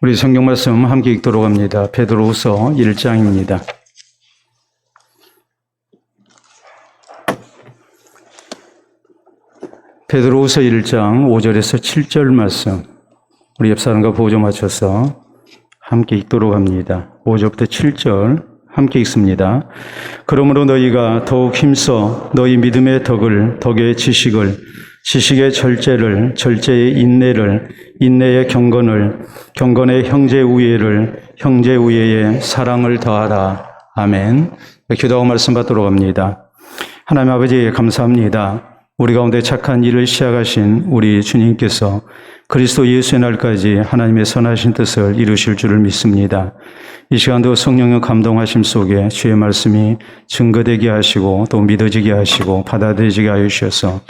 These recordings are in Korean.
우리 성경 말씀 함께 읽도록 합니다. 베드로후서 1장입니다. 베드로후서 1장 5절에서 7절 말씀, 우리 옆사람과 보조 맞춰서 함께 읽도록 합니다. 5절부터 7절 함께 읽습니다. 그러므로 너희가 더욱 힘써 너희 믿음의 덕의 지식을, 지식의 절제를, 절제의 인내를, 인내의 경건을, 경건의 형제우애를, 형제우애의 사랑을 더하라. 아멘. 기도하고 말씀 받도록 합니다. 하나님 아버지 감사합니다. 우리 가운데 착한 일을 시작하신 우리 주님께서 그리스도 예수의 날까지 하나님의 선하신 뜻을 이루실 줄을 믿습니다. 이 시간도 성령의 감동하심 속에 주의 말씀이 증거되게 하시고 또 믿어지게 하시고 받아들여지게 하여 주셔서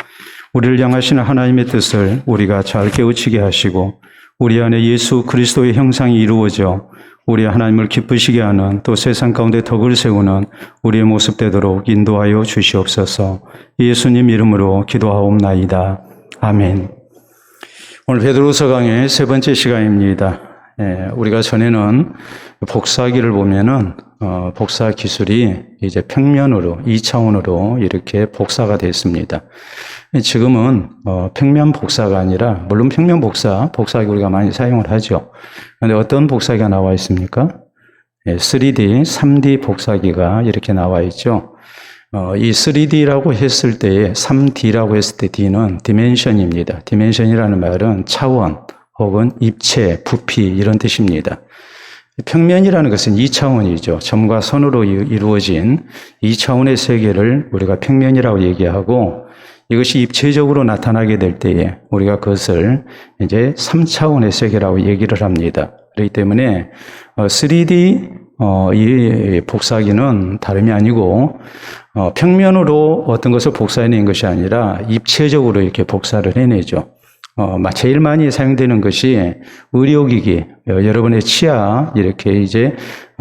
우리를 향하시는 하나님의 뜻을 우리가 잘 깨우치게 하시고 우리 안에 예수 그리스도의 형상이 이루어져 우리 하나님을 기쁘시게 하는 또 세상 가운데 덕을 세우는 우리의 모습 되도록 인도하여 주시옵소서. 예수님 이름으로 기도하옵나이다. 아멘. 오늘 베드로후서 강의 세 번째 시간입니다. 우리가 전에는 복사기를 보면은 복사 기술이 이제 평면으로 2차원으로 이렇게 복사가 됐습니다. 지금은 평면 복사가 아니라 물론 평면 복사기 우리가 많이 사용을 하죠. 그런데 어떤 복사기가 나와 있습니까? 3D, 3D 복사기가 이렇게 나와 있죠. 이 3D라고 했을 때에 3D라고 했을 때 D는 디멘션입니다. 디멘션이라는 말은 차원 혹은 입체, 부피 이런 뜻입니다. 평면이라는 것은 2차원이죠. 점과 선으로 이루어진 2차원의 세계를 우리가 평면이라고 얘기하고 이것이 입체적으로 나타나게 될 때에 우리가 그것을 이제 3차원의 세계라고 얘기를 합니다. 그렇기 때문에 3D 이 복사기는 다름이 아니고 평면으로 어떤 것을 복사해낸 것이 아니라 입체적으로 이렇게 복사를 해내죠. 제일 많이 사용되는 것이 의료기기, 여러분의 치아 이렇게 이제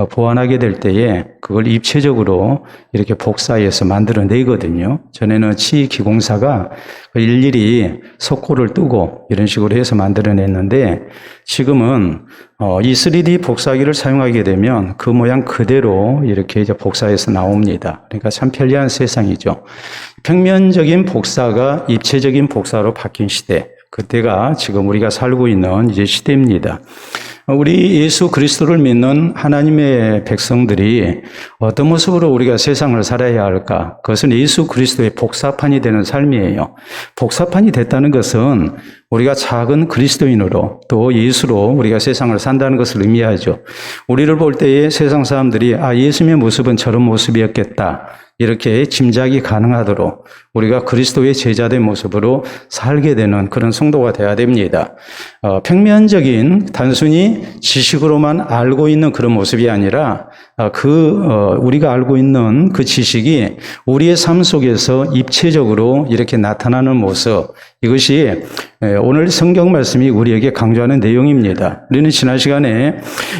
보완하게 될 때에 그걸 입체적으로 이렇게 복사해서 만들어내거든요. 전에는 치기공사가 일일이 석고를 뜨고 이런 식으로 해서 만들어냈는데 지금은 이 3D 복사기를 사용하게 되면 그 모양 그대로 이렇게 이제 복사해서 나옵니다. 그러니까 참 편리한 세상이죠. 평면적인 복사가 입체적인 복사로 바뀐 시대. 그때가 지금 우리가 살고 있는 이제 시대입니다. 우리 예수 그리스도를 믿는 하나님의 백성들이 어떤 모습으로 우리가 세상을 살아야 할까? 그것은 예수 그리스도의 복사판이 되는 삶이에요. 복사판이 됐다는 것은 우리가 작은 그리스도인으로 또 예수로 우리가 세상을 산다는 것을 의미하죠. 우리를 볼 때에 세상 사람들이 예수님의 모습은 저런 모습이었겠다. 이렇게 짐작이 가능하도록 우리가 그리스도의 제자된 모습으로 살게 되는 그런 성도가 되어야 됩니다. 평면적인 단순히 지식으로만 알고 있는 그런 모습이 아니라 우리가 알고 있는 그 지식이 우리의 삶 속에서 입체적으로 이렇게 나타나는 모습, 이것이 오늘 성경 말씀이 우리에게 강조하는 내용입니다. 우리는 지난 시간에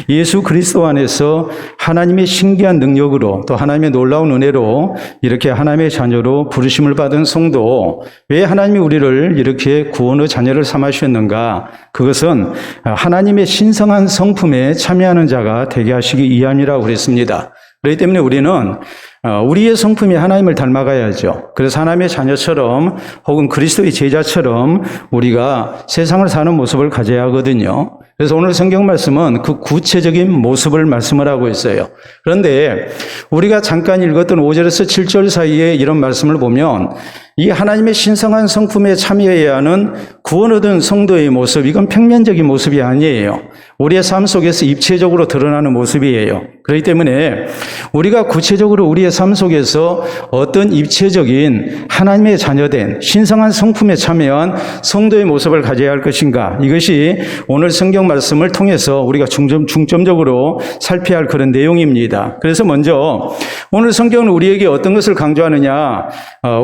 예수 그리스도 안에서 하나님의 신기한 능력으로 또 하나님의 놀라운 은혜로 이렇게 하나님의 자녀로 부르심을 받은 성도, 왜 하나님이 우리를 이렇게 구원의 자녀를 삼으셨는가? 그것은 하나님의 신성한 성품에 참여하는 자가 되게 하시기 위함이라고 그랬습니다. 그렇기 때문에 우리는 우리의 성품이 하나님을 닮아가야죠. 그래서 하나님의 자녀처럼 혹은 그리스도의 제자처럼 우리가 세상을 사는 모습을 가져야 하거든요. 그래서 오늘 성경 말씀은 그 구체적인 모습을 말씀을 하고 있어요. 그런데 우리가 잠깐 읽었던 5절에서 7절 사이에 이런 말씀을 보면 이 하나님의 신성한 성품에 참여해야 하는 구원 얻은 성도의 모습, 이건 평면적인 모습이 아니에요. 우리의 삶 속에서 입체적으로 드러나는 모습이에요. 그렇기 때문에 우리가 구체적으로 우리의 삶 속에서 어떤 입체적인 하나님의 자녀된 신성한 성품에 참여한 성도의 모습을 가져야 할 것인가, 이것이 오늘 성경 말씀을 통해서 우리가 중점적으로 살펴야 할 그런 내용입니다. 그래서 먼저 오늘 성경은 우리에게 어떤 것을 강조하느냐,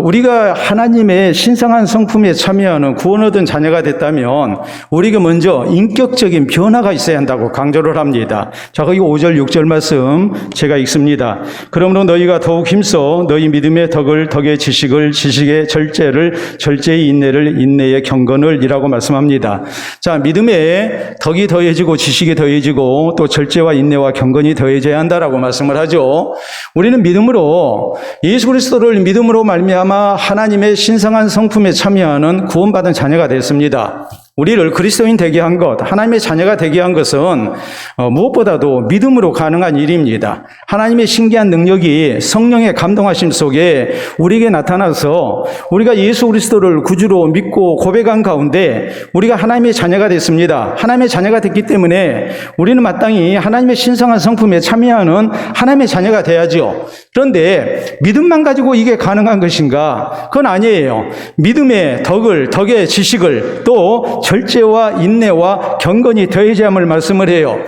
우리가 하나님의 신성한 성품에 참여하는 구원 얻은 자녀가 됐다면 우리가 먼저 인격적인 변화가 있어야 한다고 강조를 합니다. 자, 거기 5절 6절 말씀 제가 읽습니다. 그러므로 너희가 너희가 더욱 힘써 너희 믿음의 덕을 덕의 지식을 지식의 절제를 절제의 인내를 인내의 경건을 이라고 말씀합니다. 자, 믿음에 덕이 더해지고 지식이 더해지고 또 절제와 인내와 경건이 더해져야 한다라고 말씀을 하죠. 우리는 믿음으로 예수 그리스도를 믿음으로 말미암아 하나님의 신성한 성품에 참여하는 구원받은 자녀가 됐습니다. 우리를 그리스도인 되게 한 것, 하나님의 자녀가 되게 한 것은 무엇보다도 믿음으로 가능한 일입니다. 하나님의 신기한 능력이 성령의 감동하심 속에 우리에게 나타나서 우리가 예수 그리스도를 구주로 믿고 고백한 가운데 우리가 하나님의 자녀가 됐습니다. 하나님의 자녀가 됐기 때문에 우리는 마땅히 하나님의 신성한 성품에 참여하는 하나님의 자녀가 돼야죠. 그런데 믿음만 가지고 이게 가능한 것인가? 그건 아니에요. 믿음의 덕의 지식을 또 절제와 인내와 경건이 더해져야함을 말씀을 해요.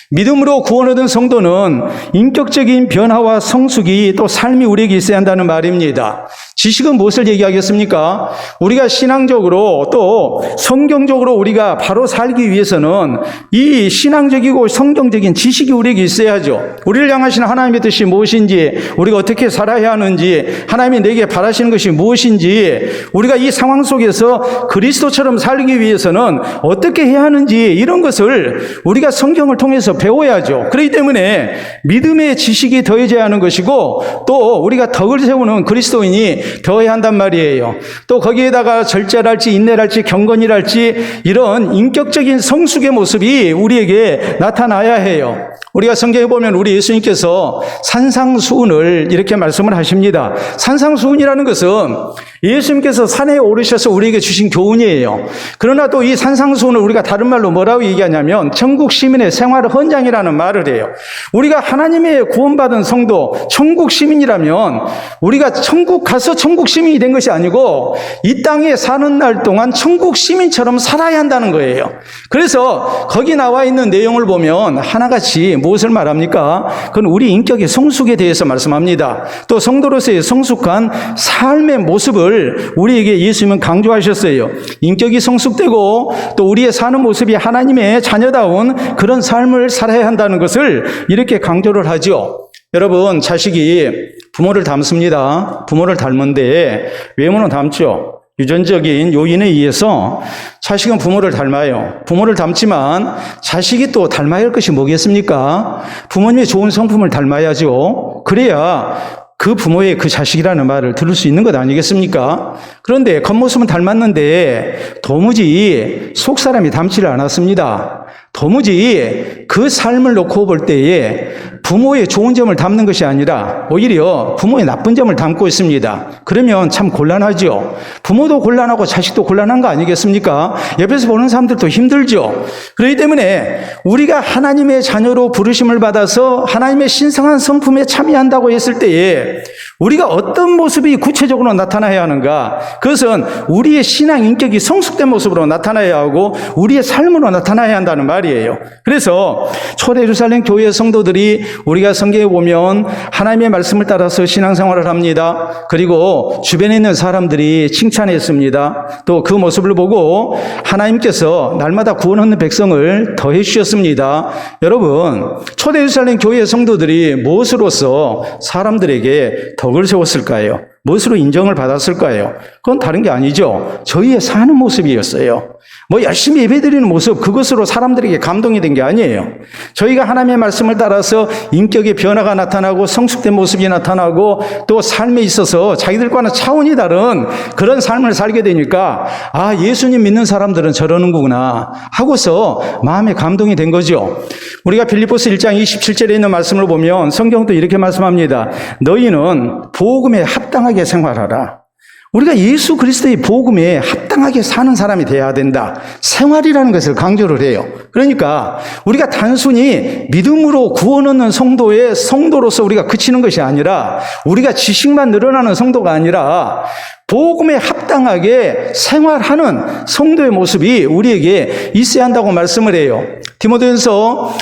믿음으로 구원 얻은 성도는 인격적인 변화와 성숙이 또 삶이 우리에게 있어야 한다는 말입니다. 지식은 무엇을 얘기하겠습니까? 우리가 신앙적으로 또 성경적으로 우리가 바로 살기 위해서는 이 신앙적이고 성경적인 지식이 우리에게 있어야죠. 우리를 향하신 하나님의 뜻이 무엇인지, 우리가 어떻게 살아야 하는지, 하나님이 내게 바라시는 것이 무엇인지, 우리가 이 상황 속에서 그리스도처럼 살기 위해서는 어떻게 해야 하는지, 이런 것을 우리가 성경을 통해서 배워야죠. 그렇기 때문에 믿음의 지식이 더해져야 하는 것이고 또 우리가 덕을 세우는 그리스도인이 더해야 한단 말이에요. 또 거기에다가 절제랄지 인내랄지 경건이랄지 이런 인격적인 성숙의 모습이 우리에게 나타나야 해요. 우리가 성경에 보면 우리 예수님께서 산상수훈을 이렇게 말씀을 하십니다. 산상수훈이라는 것은 예수님께서 산에 오르셔서 우리에게 주신 교훈이에요. 그러나 또 이 산상수훈을 우리가 다른 말로 뭐라고 얘기하냐면 천국 시민의 생활 헌장이라는 말을 해요. 우리가 하나님의 구원받은 성도, 천국 시민이라면 우리가 천국 가서 천국 시민이 된 것이 아니고 이 땅에 사는 날 동안 천국 시민처럼 살아야 한다는 거예요. 그래서 거기 나와 있는 내용을 보면 하나같이 무엇을 말합니까? 그건 우리 인격의 성숙에 대해서 말씀합니다. 또 성도로서의 성숙한 삶의 모습을 우리에게 예수님은 강조하셨어요. 인격이 성숙되고 또 우리의 사는 모습이 하나님의 자녀다운 그런 삶을 살아야 한다는 것을 이렇게 강조를 하죠. 여러분, 자식이 부모를 닮습니다. 부모를 닮은데 외모는 닮죠. 유전적인 요인에 의해서 자식은 부모를 닮아요. 부모를 닮지만 자식이 또 닮아야 할 것이 뭐겠습니까? 부모님의 좋은 성품을 닮아야죠. 그래야 그 부모의 그 자식이라는 말을 들을 수 있는 것 아니겠습니까? 그런데 겉모습은 닮았는데 도무지 속 사람이 닮지를 않았습니다. 도무지 그 삶을 놓고 볼 때에 부모의 좋은 점을 담는 것이 아니라 오히려 부모의 나쁜 점을 담고 있습니다. 그러면 참 곤란하죠. 부모도 곤란하고 자식도 곤란한 거 아니겠습니까? 옆에서 보는 사람들도 힘들죠. 그렇기 때문에 우리가 하나님의 자녀로 부르심을 받아서 하나님의 신성한 성품에 참여한다고 했을 때에 우리가 어떤 모습이 구체적으로 나타나야 하는가? 그것은 우리의 신앙 인격이 성숙된 모습으로 나타나야 하고 우리의 삶으로 나타나야 한다는 말이에요. 그래서 초대 예루살렘 교회 성도들이 우리가 성경에 보면 하나님의 말씀을 따라서 신앙생활을 합니다. 그리고 주변에 있는 사람들이 칭찬했습니다. 또 그 모습을 보고 하나님께서 날마다 구원 얻는 백성을 더해 주셨습니다. 여러분, 초대 예루살렘 교회 성도들이 무엇으로서 사람들에게 덕을 세웠을까요? 무엇으로 인정을 받았을까요? 그건 다른 게 아니죠. 저희의 사는 모습이었어요. 열심히 예배드리는 모습, 그것으로 사람들에게 감동이 된 게 아니에요. 저희가 하나님의 말씀을 따라서 인격의 변화가 나타나고 성숙된 모습이 나타나고 또 삶에 있어서 자기들과는 차원이 다른 그런 삶을 살게 되니까 예수님 믿는 사람들은 저러는구나 하고서 마음에 감동이 된 거죠. 우리가 빌립보서 1장 27절에 있는 말씀을 보면 성경도 이렇게 말씀합니다. 너희는 복음에 합당하게 생활하라. 우리가 예수 그리스도의 복음에 합당하게 사는 사람이 되어야 된다. 생활이라는 것을 강조를 해요. 그러니까 우리가 단순히 믿음으로 구원 얻는 성도로서 우리가 그치는 것이 아니라 우리가 지식만 늘어나는 성도가 아니라 복음에 합당하게 생활하는 성도의 모습이 우리에게 있어야 한다고 말씀을 해요. 디모데전서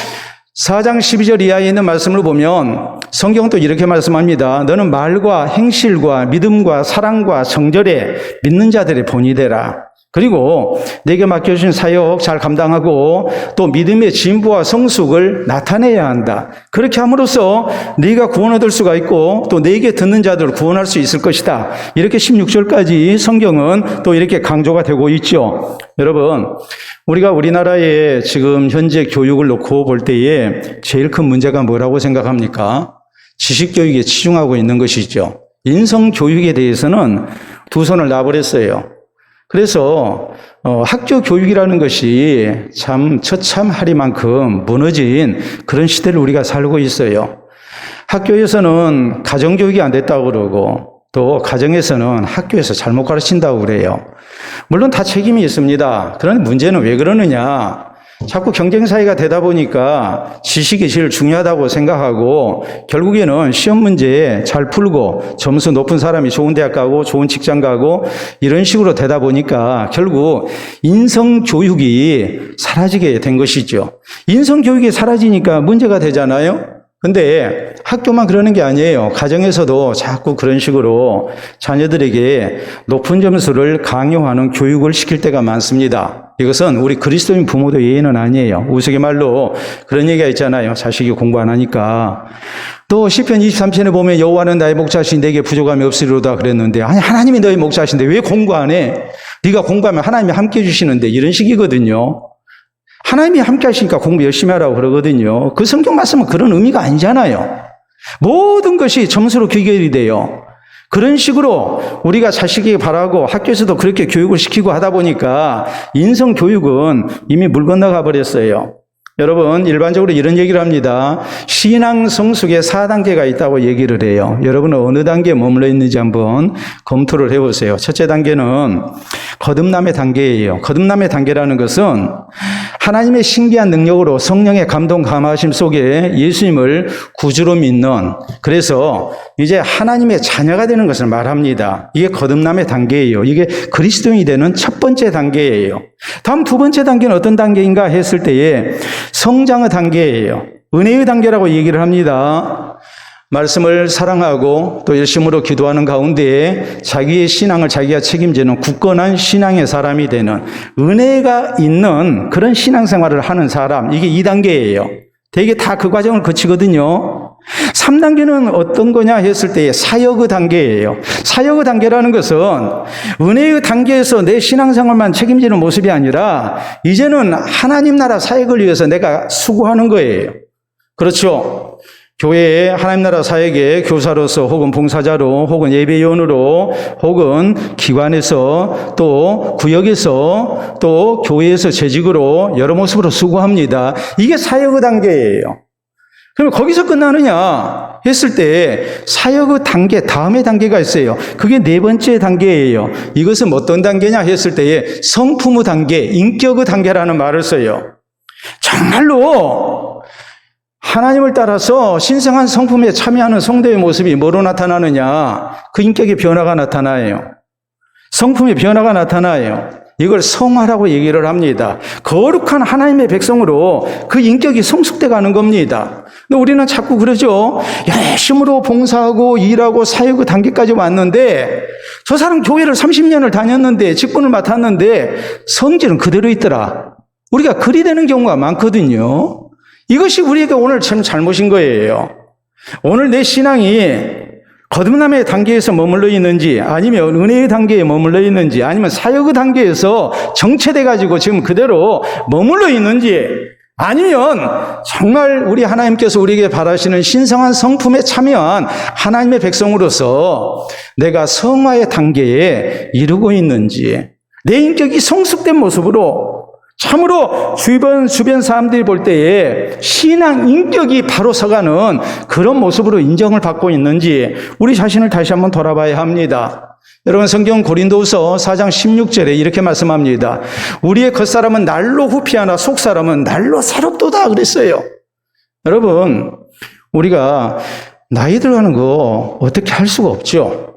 4장 12절 이하에 있는 말씀을 보면 성경도 이렇게 말씀합니다. 너는 말과 행실과 믿음과 사랑과 정절에 믿는 자들의 본이 되라. 그리고 내게 맡겨주신 사역 잘 감당하고 또 믿음의 진보와 성숙을 나타내야 한다. 그렇게 함으로써 네가 구원 얻을 수가 있고 또 내게 듣는 자들을 구원할 수 있을 것이다. 이렇게 16절까지 성경은 또 이렇게 강조가 되고 있죠. 여러분, 우리가 우리나라의 지금 현재 교육을 놓고 볼 때에 제일 큰 문제가 뭐라고 생각합니까? 지식교육에 치중하고 있는 것이죠. 인성교육에 대해서는 두 손을 놔버렸어요. 그래서 학교 교육이라는 것이 참 처참하리만큼 무너진 그런 시대를 우리가 살고 있어요. 학교에서는 가정교육이 안 됐다고 그러고 또 가정에서는 학교에서 잘못 가르친다고 그래요. 물론 다 책임이 있습니다. 그런데 문제는 왜 그러느냐? 자꾸 경쟁사회가 되다 보니까 지식이 제일 중요하다고 생각하고 결국에는 시험 문제 잘 풀고 점수 높은 사람이 좋은 대학 가고 좋은 직장 가고 이런 식으로 되다 보니까 결국 인성교육이 사라지게 된 것이죠. 인성교육이 사라지니까 문제가 되잖아요. 근데 학교만 그러는 게 아니에요. 가정에서도 자꾸 그런 식으로 자녀들에게 높은 점수를 강요하는 교육을 시킬 때가 많습니다. 이것은 우리 그리스도인 부모도 예의는 아니에요. 우스갯말로 그런 얘기가 있잖아요. 자식이 공부 안 하니까. 또 시편 23편에 보면 여호와는 나의 목자신 내게 부족함이 없으리로다 그랬는데 아니 하나님이 너의 목자신데 왜 공부 안 해? 네가 공부하면 하나님이 함께 해주시는데 이런 식이거든요. 하나님이 함께 하시니까 공부 열심히 하라고 그러거든요. 그 성경 말씀은 그런 의미가 아니잖아요. 모든 것이 점수로 귀결이 돼요. 그런 식으로 우리가 자식에게 바라고 학교에서도 그렇게 교육을 시키고 하다 보니까 인성교육은 이미 물 건너가 버렸어요. 여러분, 일반적으로 이런 얘기를 합니다. 신앙 성숙에 4단계가 있다고 얘기를 해요. 여러분은 어느 단계에 머물러 있는지 한번 검토를 해보세요. 첫째 단계는 거듭남의 단계예요. 거듭남의 단계라는 것은 하나님의 신기한 능력으로 성령의 감동 감화심 속에 예수님을 구주로 믿는, 그래서 이제 하나님의 자녀가 되는 것을 말합니다. 이게 거듭남의 단계예요. 이게 그리스도인이 되는 첫 번째 단계예요. 다음 두 번째 단계는 어떤 단계인가 했을 때에 성장의 단계예요. 은혜의 단계라고 얘기를 합니다. 말씀을 사랑하고 또 열심으로 기도하는 가운데 자기의 신앙을 자기가 책임지는 굳건한 신앙의 사람이 되는 은혜가 있는 그런 신앙생활을 하는 사람, 이게 2단계예요. 되게 다 그 과정을 거치거든요. 3단계는 어떤 거냐 했을 때 사역의 단계예요. 사역의 단계라는 것은 은혜의 단계에서 내 신앙생활만 책임지는 모습이 아니라 이제는 하나님 나라 사역을 위해서 내가 수고하는 거예요. 그렇죠. 교회에 하나님 나라 사역에 교사로서 혹은 봉사자로 혹은 예배위원으로 혹은 기관에서 또 구역에서 또 교회에서 재직으로 여러 모습으로 수고합니다. 이게 사역의 단계예요. 그럼 거기서 끝나느냐 했을 때 사역의 단계, 다음의 단계가 있어요. 그게 네 번째 단계예요. 이것은 어떤 단계냐 했을 때에 성품의 단계, 인격의 단계라는 말을 써요. 정말로 하나님을 따라서 신성한 성품에 참여하는 성도의 모습이 뭐로 나타나느냐? 그 인격의 변화가 나타나요. 성품의 변화가 나타나요. 이걸 성화라고 얘기를 합니다. 거룩한 하나님의 백성으로 그 인격이 성숙돼 가는 겁니다. 근데 우리는 자꾸 그러죠. 열심으로 봉사하고 일하고 사역의 단계까지 왔는데 저 사람 교회를 30년을 다녔는데 직분을 맡았는데 성질은 그대로 있더라. 우리가 그리 되는 경우가 많거든요. 이것이 우리에게 오늘 참 잘못인 거예요. 오늘 내 신앙이 거듭남의 단계에서 머물러 있는지 아니면 은혜의 단계에 머물러 있는지 아니면 사역의 단계에서 정체돼 가지고 지금 그대로 머물러 있는지 아니면 정말 우리 하나님께서 우리에게 바라시는 신성한 성품에 참여한 하나님의 백성으로서 내가 성화의 단계에 이르고 있는지 내 인격이 성숙된 모습으로 참으로 주변 사람들이 볼 때에 신앙 인격이 바로 서가는 그런 모습으로 인정을 받고 있는지 우리 자신을 다시 한번 돌아봐야 합니다. 여러분, 성경 고린도후서 4장 16절에 이렇게 말씀합니다. 우리의 겉사람은 날로 후피하나 속사람은 날로 새롭도다 그랬어요. 여러분, 우리가 나이 들어가는 거 어떻게 할 수가 없죠.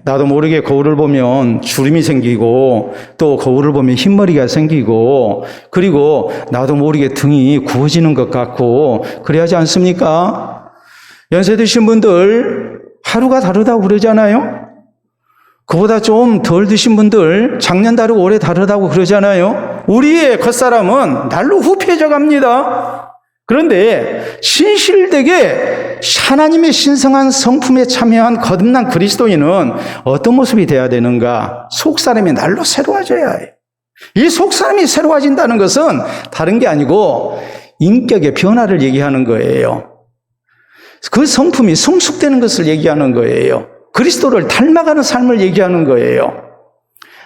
나도 모르게 거울을 보면 주름이 생기고 또 거울을 보면 흰머리가 생기고 그리고 나도 모르게 등이 구워지는 것 같고 그래야지 않습니까? 연세 드신 분들 하루가 다르다고 그러잖아요. 그보다 좀 덜 드신 분들 작년 다르고 올해 다르다고 그러잖아요. 우리의 겉사람은 날로 후패져 갑니다. 그런데 신실되게 하나님의 신성한 성품에 참여한 거듭난 그리스도인은 어떤 모습이 돼야 되는가? 속사람이 날로 새로워져야 해요. 이 속사람이 새로워진다는 것은 다른 게 아니고 인격의 변화를 얘기하는 거예요. 그 성품이 성숙되는 것을 얘기하는 거예요. 그리스도를 닮아가는 삶을 얘기하는 거예요.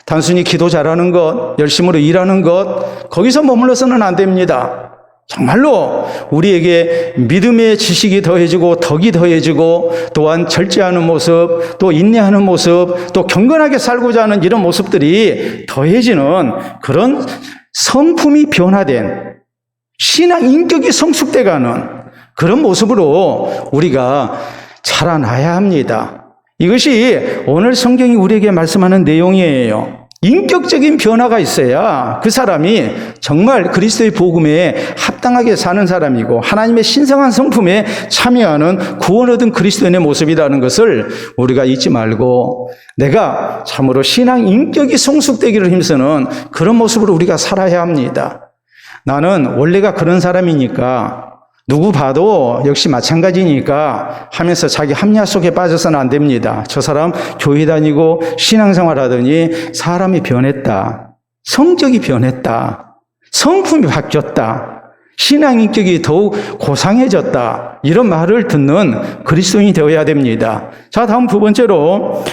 단순히 기도 잘하는 것, 열심으로 일하는 것, 거기서 머물러서는 안 됩니다. 정말로 우리에게 믿음의 지식이 더해지고 덕이 더해지고 또한 절제하는 모습, 또 인내하는 모습, 또 경건하게 살고자 하는 이런 모습들이 더해지는 그런 성품이 변화된 신앙 인격이 성숙돼가는 그런 모습으로 우리가 자라나야 합니다. 이것이 오늘 성경이 우리에게 말씀하는 내용이에요. 인격적인 변화가 있어야 그 사람이 정말 그리스도의 복음에 합당하게 사는 사람이고 하나님의 신성한 성품에 참여하는 구원 얻은 그리스도인의 모습이라는 것을 우리가 잊지 말고 내가 참으로 신앙 인격이 성숙되기를 힘쓰는 그런 모습으로 우리가 살아야 합니다. 나는 원래가 그런 사람이니까 누구 봐도 역시 마찬가지니까 하면서 자기 합리화 속에 빠져서는 안 됩니다. 저 사람 교회 다니고 신앙생활 하더니 사람이 변했다. 성격이 변했다. 성품이 바뀌었다. 신앙 인격이 더욱 고상해졌다. 이런 말을 듣는 그리스도인이 되어야 됩니다. 자, 다음 두 번째로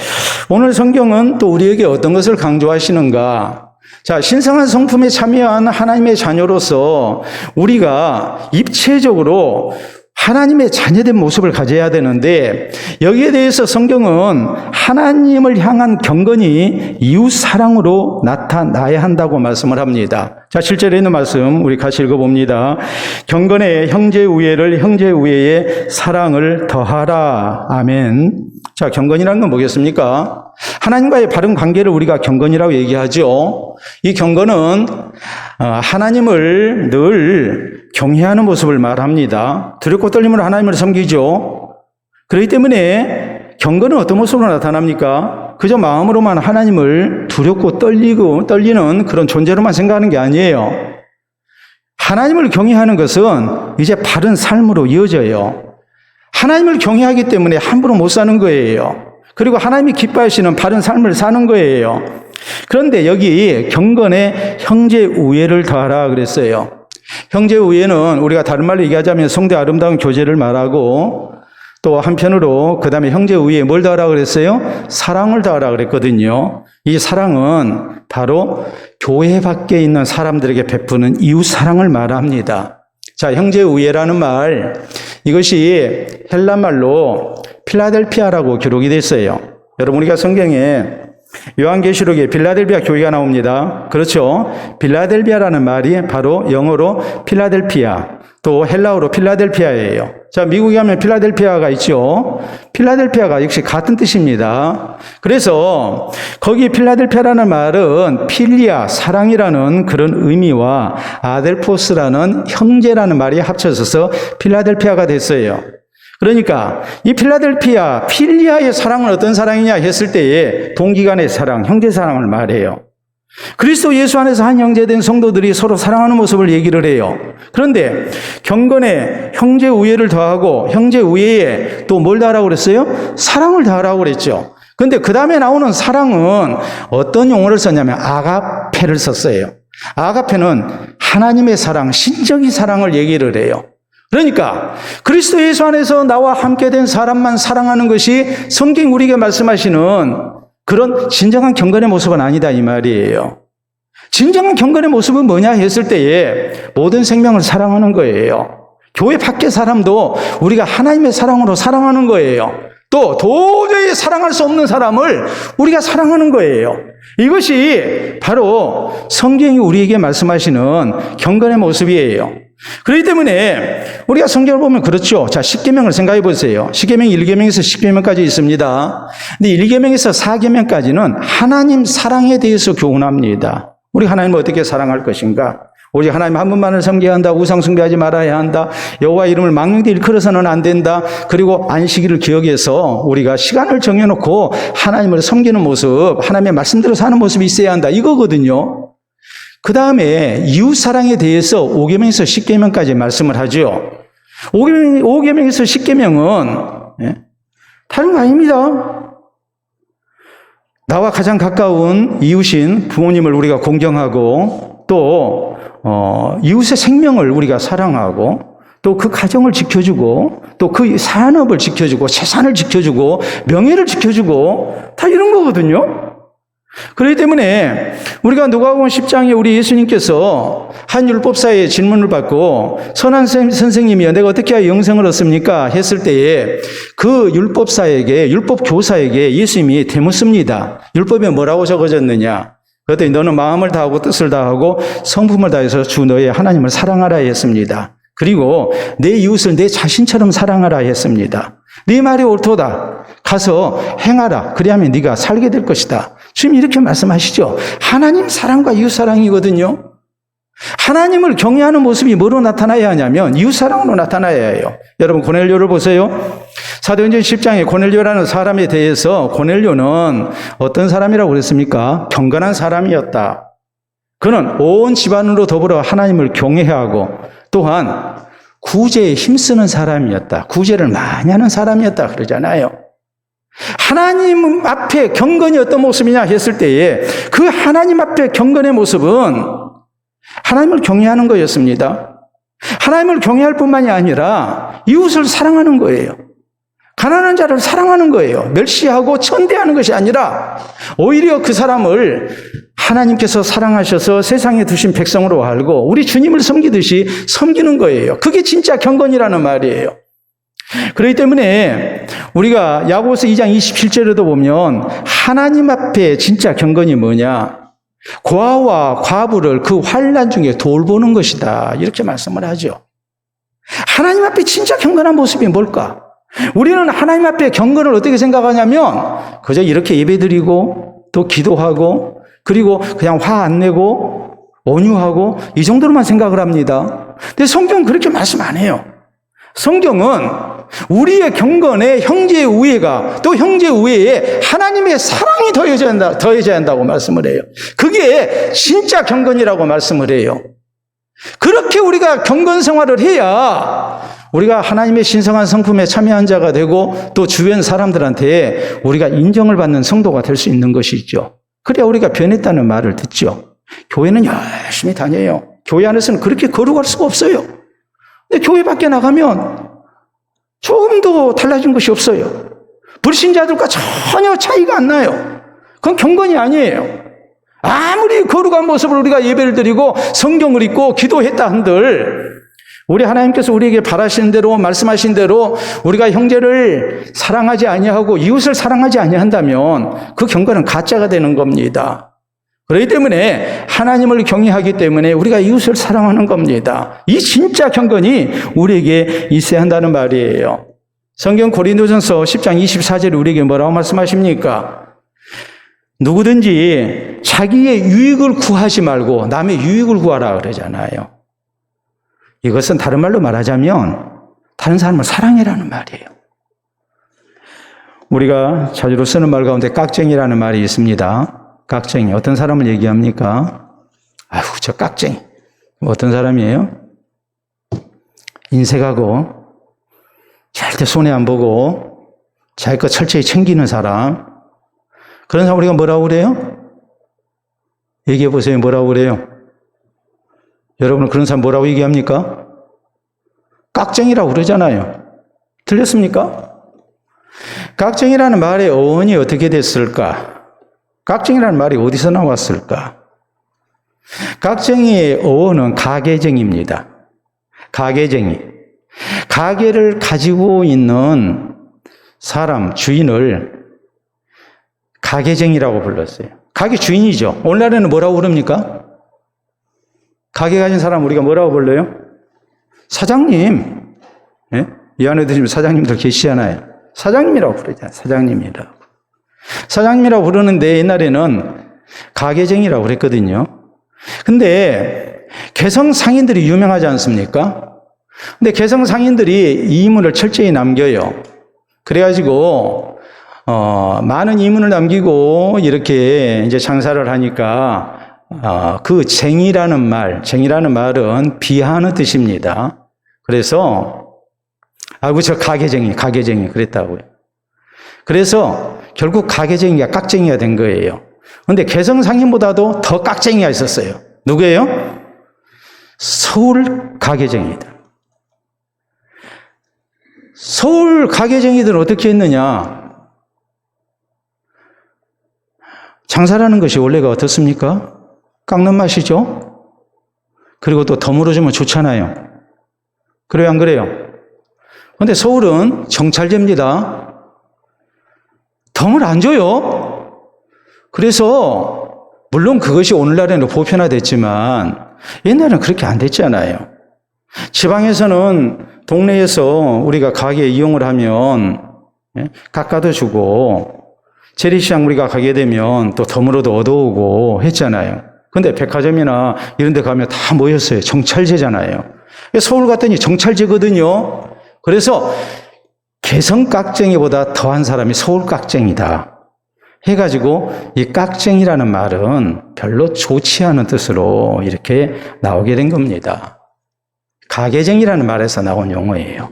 오늘 성경은 또 우리에게 어떤 것을 강조하시는가? 자, 신성한 성품에 참여한 하나님의 자녀로서 우리가 입체적으로 하나님의 자녀된 모습을 가져야 되는데 여기에 대해서 성경은 하나님을 향한 경건이 이웃 사랑으로 나타나야 한다고 말씀을 합니다. 자, 7절에 있는 말씀 우리 같이 읽어봅니다. 경건에 형제 우애를 형제 우애에 사랑을 더하라. 아멘. 자, 경건이라는 건 뭐겠습니까? 하나님과의 바른 관계를 우리가 경건이라고 얘기하죠. 이 경건은 하나님을 늘 경외하는 모습을 말합니다. 두렵고 떨림으로 하나님을 섬기죠. 그렇기 때문에 경건은 어떤 모습으로 나타납니까? 그저 마음으로만 하나님을 두렵고 떨리는 그런 존재로만 생각하는 게 아니에요. 하나님을 경외하는 것은 이제 바른 삶으로 이어져요. 하나님을 경외하기 때문에 함부로 못 사는 거예요. 그리고 하나님이 기뻐하시는 바른 삶을 사는 거예요. 그런데 여기 경건에 형제 우애를 더하라 그랬어요. 형제 우애는 우리가 다른 말로 얘기하자면 성대 아름다운 교제를 말하고 또 한편으로 그 다음에 형제 우애에 뭘 더하라 그랬어요? 사랑을 더하라 그랬거든요. 이 사랑은 바로 교회 밖에 있는 사람들에게 베푸는 이웃 사랑을 말합니다. 자, 형제 우애라는 말, 이것이 헬라말로 필라델피아라고 기록이 됐어요. 여러분, 우리가 성경에 요한계시록에 빌라델비아 교회가 나옵니다. 그렇죠? 빌라델비아라는 말이 바로 영어로 필라델피아, 또 헬라어로 필라델피아예요. 자, 미국에 가면 필라델피아가 있죠. 필라델피아가 역시 같은 뜻입니다. 그래서 거기 필라델피아라는 말은 필리아, 사랑이라는 그런 의미와 아델포스라는 형제라는 말이 합쳐져서 필라델피아가 됐어요. 그러니까 이 필라델피아, 필리아의 사랑은 어떤 사랑이냐 했을 때에 동기간의 사랑, 형제 사랑을 말해요. 그리스도 예수 안에서 한 형제된 성도들이 서로 사랑하는 모습을 얘기를 해요. 그런데 경건에 형제 우애를 더하고 형제 우애에 또 뭘 더하라고 그랬어요? 사랑을 더하라고 그랬죠. 그런데 그 다음에 나오는 사랑은 어떤 용어를 썼냐면 아가페를 썼어요. 아가페는 하나님의 사랑, 신적인 사랑을 얘기를 해요. 그러니까 그리스도 예수 안에서 나와 함께 된 사람만 사랑하는 것이 성경 우리에게 말씀하시는 그런 진정한 경건의 모습은 아니다 이 말이에요. 진정한 경건의 모습은 뭐냐 했을 때에 모든 생명을 사랑하는 거예요. 교회 밖의 사람도 우리가 하나님의 사랑으로 사랑하는 거예요. 또 도저히 사랑할 수 없는 사람을 우리가 사랑하는 거예요. 이것이 바로 성경이 우리에게 말씀하시는 경건의 모습이에요. 그렇기 때문에 우리가 성경을 보면 그렇죠. 자, 10계명을 생각해 보세요. 10계명 1계명에서 10계명까지 있습니다. 근데 1계명에서 4계명까지는 하나님 사랑에 대해서 교훈합니다. 우리 하나님을 어떻게 사랑할 것인가? 오직 하나님 한 분만을 섬겨야 한다. 우상 숭배하지 말아야 한다. 여호와 이름을 망령되이 일컬어서는 안 된다. 그리고 안식일을 기억해서 우리가 시간을 정해놓고 하나님을 섬기는 모습, 하나님의 말씀대로 사는 모습이 있어야 한다. 이거거든요. 그 다음에 이웃사랑에 대해서 5계명에서 10계명까지 말씀을 하죠. 5계명에서 10계명은 다른 거 아닙니다. 나와 가장 가까운 이웃인 부모님을 우리가 공경하고 또 이웃의 생명을 우리가 사랑하고 또 그 가정을 지켜주고 또 그 산업을 지켜주고 재산을 지켜주고 명예를 지켜주고 다 이런 거거든요. 그렇기 때문에 우리가 누가복음 10장에 우리 예수님께서 한 율법사의 질문을 받고 선한 선생님이여 내가 어떻게 하여 영생을 얻습니까? 했을 때에 그 율법사에게 율법교사에게 예수님이 대묻습니다. 율법에 뭐라고 적어졌느냐? 그랬더니 너는 마음을 다하고 뜻을 다하고 성품을 다해서 주 너의 하나님을 사랑하라 했습니다. 그리고 내 이웃을 내 자신처럼 사랑하라 했습니다. 네 말이 옳도다. 가서 행하라. 그리하면 네가 살게 될 것이다. 주님 이렇게 말씀하시죠. 하나님 사랑과 이웃 사랑이거든요. 하나님을 경외하는 모습이 뭐로 나타나야 하냐면 이웃 사랑으로 나타나야 해요. 여러분 고넬료를 보세요. 사도행전 10장에 고넬료라는 사람에 대해서 고넬료는 어떤 사람이라고 그랬습니까? 경건한 사람이었다. 그는 온 집안으로 더불어 하나님을 경외하고 또한 구제에 힘쓰는 사람이었다. 구제를 많이 하는 사람이었다 그러잖아요. 하나님 앞에 경건이 어떤 모습이냐 했을 때에 그 하나님 앞에 경건의 모습은 하나님을 경외하는 거였습니다. 하나님을 경외할 뿐만이 아니라 이웃을 사랑하는 거예요. 가난한 자를 사랑하는 거예요. 멸시하고 천대하는 것이 아니라 오히려 그 사람을 하나님께서 사랑하셔서 세상에 두신 백성으로 알고 우리 주님을 섬기듯이 섬기는 거예요. 그게 진짜 경건이라는 말이에요. 그렇기 때문에 우리가 야고보서 2장 27절에도 보면 하나님 앞에 진짜 경건이 뭐냐? 고아와 과부를 그 환난 중에 돌보는 것이다. 이렇게 말씀을 하죠. 하나님 앞에 진짜 경건한 모습이 뭘까? 우리는 하나님 앞에 경건을 어떻게 생각하냐면 그저 이렇게 예배드리고 또 기도하고 그리고 그냥 화 안 내고 온유하고 이 정도로만 생각을 합니다. 근데 성경은 그렇게 말씀 안 해요. 성경은 우리의 경건에 형제의 우애가 또 형제의 우애에 하나님의 사랑이 더해져야 한다고 말씀을 해요. 그게 진짜 경건이라고 말씀을 해요. 그렇게 우리가 경건 생활을 해야 우리가 하나님의 신성한 성품에 참여한 자가 되고 또 주변 사람들한테 우리가 인정을 받는 성도가 될 수 있는 것이죠. 그래야 우리가 변했다는 말을 듣죠. 교회는 열심히 다녀요. 교회 안에서는 그렇게 거룩할 수가 없어요. 근데 교회 밖에 나가면 조금도 달라진 것이 없어요. 불신자들과 전혀 차이가 안 나요. 그건 경건이 아니에요. 아무리 거룩한 모습으로 우리가 예배를 드리고 성경을 읽고 기도했다 한들 우리 하나님께서 우리에게 바라시는 대로 말씀하신 대로 우리가 형제를 사랑하지 아니하고 이웃을 사랑하지 아니한다면 그 경건은 가짜가 되는 겁니다. 그렇기 때문에 하나님을 경외하기 때문에 우리가 이웃을 사랑하는 겁니다. 이 진짜 경건이 우리에게 있어야 한다는 말이에요. 성경 고린도전서 10장 24절에 우리에게 뭐라고 말씀하십니까? 누구든지 자기의 유익을 구하지 말고 남의 유익을 구하라 그러잖아요. 이것은 다른 말로 말하자면 다른 사람을 사랑해라는 말이에요. 우리가 자주로 쓰는 말 가운데 깍쟁이라는 말이 있습니다. 깍쟁이. 어떤 사람을 얘기합니까? 아휴, 저 깍쟁이. 어떤 사람이에요? 인색하고 절대 손해 안 보고 자기 것 철저히 챙기는 사람. 그런 사람 우리가 뭐라고 그래요? 얘기해 보세요. 뭐라고 그래요? 여러분은 그런 사람 뭐라고 얘기합니까? 깍쟁이라고 그러잖아요. 틀렸습니까? 깍쟁이라는 말의 어원이 어떻게 됐을까? 깍쟁이라는 말이 어디서 나왔을까? 깍쟁이의 어원은 가계쟁입니다. 가계쟁이. 가계를 가지고 있는 사람, 주인을 가계쟁이라고 불렀어요. 가게 주인이죠. 오늘날에는 뭐라고 부릅니까? 가게 가진 사람 우리가 뭐라고 불러요? 사장님. 예? 이 안에 드시면 사장님들 계시잖아요. 사장님이라고 부르잖아요. 사장님이라고. 사장님이라고 부르는데 옛날에는 가게쟁이라고 그랬거든요. 근데 개성 상인들이 유명하지 않습니까? 근데 개성 상인들이 이 이문을 철저히 남겨요. 그래가지고 많은 이문을 남기고 이렇게 이제 장사를 하니까 그 쟁이라는 말은 비하하는 뜻입니다. 그래서 아이고 저 가게쟁이 그랬다고요. 그래서 결국 가게쟁이가 깍쟁이가 된 거예요. 그런데 개성 상인보다도 더 깍쟁이가 있었어요. 누구예요? 서울 가게쟁이들. 서울 가게쟁이들은 어떻게 했느냐? 장사라는 것이 원래가 어떻습니까? 깎는 맛이죠? 그리고 또 덤으로 주면 좋잖아요. 그래요, 안 그래요? 그런데 서울은 정찰제입니다. 덤을 안 줘요. 그래서 물론 그것이 오늘날에는 보편화됐지만 옛날에는 그렇게 안 됐잖아요. 지방에서는 동네에서 우리가 가게 이용을 하면 깎아도 주고 재래시장 우리가 가게 되면 또 덤으로도 얻어오고 했잖아요. 근데 백화점이나 이런 데 가면 다 모였어요. 정찰제잖아요. 서울 갔더니 정찰제거든요. 그래서 개성 깍쟁이보다 더한 사람이 서울 깍쟁이다 해가지고 이 깍쟁이라는 말은 별로 좋지 않은 뜻으로 이렇게 나오게 된 겁니다. 가게쟁이라는 말에서 나온 용어예요.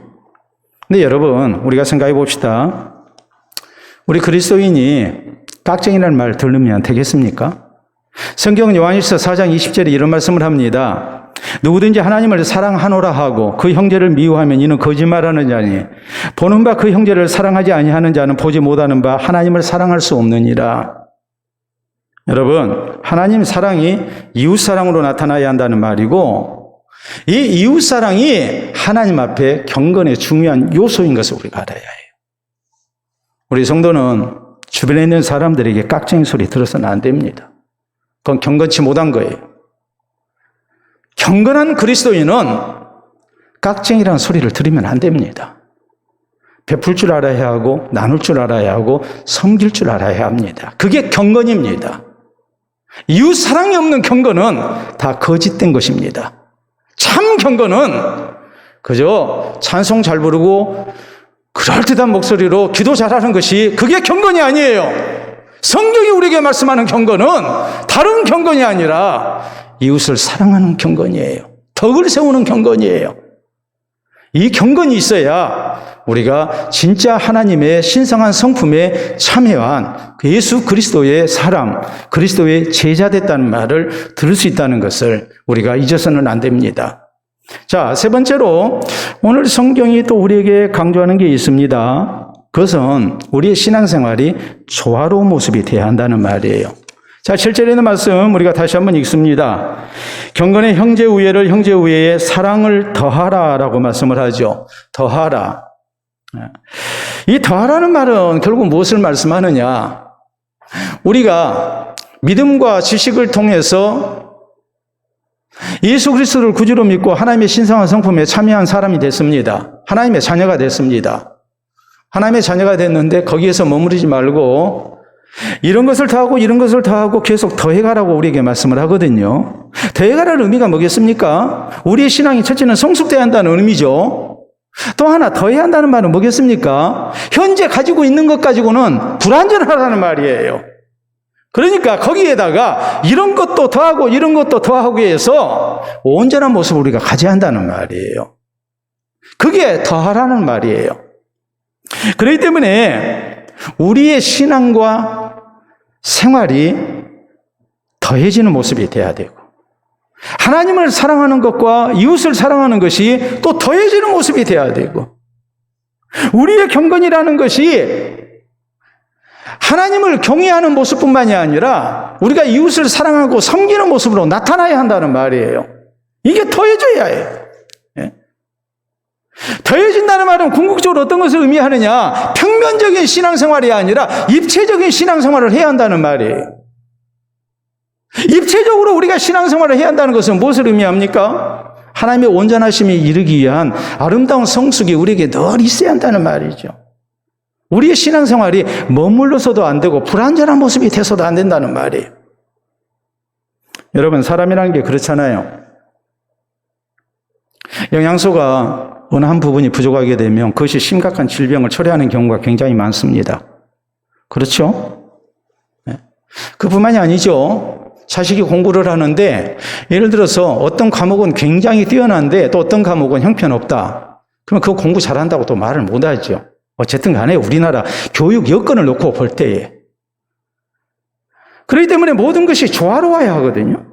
근데 여러분, 우리가 생각해 봅시다. 우리 그리스도인이 깍쟁이라는 말 들으면 되겠습니까? 성경 요한일서 4장 20절에 이런 말씀을 합니다. 누구든지 하나님을 사랑하노라 하고 그 형제를 미워하면 이는 거짓말하는 자니 보는 바 그 형제를 사랑하지 아니하는 자는 보지 못하는 바 하나님을 사랑할 수 없느니라. 여러분, 하나님 사랑이 이웃 사랑으로 나타나야 한다는 말이고 이 이웃 사랑이 하나님 앞에 경건의 중요한 요소인 것을 우리가 알아야 해요. 우리 성도는 주변에 있는 사람들에게 깍쟁이 소리 들어서는 안 됩니다. 그건 경건치 못한 거예요. 경건한 그리스도인은 깍쟁이라는 소리를 들으면 안 됩니다. 베풀 줄 알아야 하고 나눌 줄 알아야 하고 섬길 줄 알아야 합니다. 그게 경건입니다. 이웃 사랑이 없는 경건은 다 거짓된 것입니다. 참 경건은 그저 찬송 잘 부르고 그럴듯한 목소리로 기도 잘하는 것이 그게 경건이 아니에요. 성경이 우리에게 말씀하는 경건은 다른 경건이 아니라 이웃을 사랑하는 경건이에요. 덕을 세우는 경건이에요. 이 경건이 있어야 우리가 진짜 하나님의 신성한 성품에 참여한 예수 그리스도의 사람, 그리스도의 제자 됐다는 말을 들을 수 있다는 것을 우리가 잊어서는 안 됩니다. 자, 세 번째로 오늘 성경이 또 우리에게 강조하는 게 있습니다. 그것은 우리의 신앙생활이 조화로운 모습이 되어야 한다는 말이에요. 자, 7절에 있는 말씀 우리가 다시 한번 읽습니다. 경건의 형제 우애를 형제 우애에 사랑을 더하라라고 말씀을 하죠. 더하라. 이 더하라는 말은 결국 무엇을 말씀하느냐? 우리가 믿음과 지식을 통해서 예수 그리스도를 구주로 믿고 하나님의 신성한 성품에 참여한 사람이 됐습니다. 하나님의 자녀가 됐습니다. 하나님의 자녀가 됐는데 거기에서 머무르지 말고 이런 것을 더하고 이런 것을 더하고 계속 더해가라고 우리에게 말씀을 하거든요. 더해가라는 의미가 뭐겠습니까? 우리의 신앙이 첫째는 성숙돼야 한다는 의미죠. 또 하나 더해야 한다는 말은 뭐겠습니까? 현재 가지고 있는 것 가지고는 불완전하다는 말이에요. 그러니까 거기에다가 이런 것도 더하고 이런 것도 더하고 해서 온전한 모습을 우리가 가져야 한다는 말이에요. 그게 더하라는 말이에요. 그렇기 때문에 우리의 신앙과 생활이 더해지는 모습이 돼야 되고 하나님을 사랑하는 것과 이웃을 사랑하는 것이 또 더해지는 모습이 돼야 되고 우리의 경건이라는 것이 하나님을 경외하는 모습뿐만이 아니라 우리가 이웃을 사랑하고 섬기는 모습으로 나타나야 한다는 말이에요. 이게 더해져야 해요. 더해진다는 말은 궁극적으로 어떤 것을 의미하느냐? 평면적인 신앙생활이 아니라 입체적인 신앙생활을 해야 한다는 말이에요. 입체적으로 우리가 신앙생활을 해야 한다는 것은 무엇을 의미합니까? 하나님의 온전하심에 이르기 위한 아름다운 성숙이 우리에게 늘 있어야 한다는 말이죠. 우리의 신앙생활이 머물러서도 안 되고 불완전한 모습이 돼서도 안 된다는 말이에요. 여러분, 사람이라는 게 그렇잖아요. 영양소가 어느 한 부분이 부족하게 되면 그것이 심각한 질병을 초래하는 경우가 굉장히 많습니다. 그렇죠? 네. 그뿐만이 아니죠. 자식이 공부를 하는데 예를 들어서 어떤 과목은 굉장히 뛰어난데 또 어떤 과목은 형편없다. 그러면 그 공부 잘한다고 또 말을 못하죠. 어쨌든 간에 우리나라 교육 여건을 놓고 볼 때에. 그렇기 때문에 모든 것이 조화로워야 하거든요.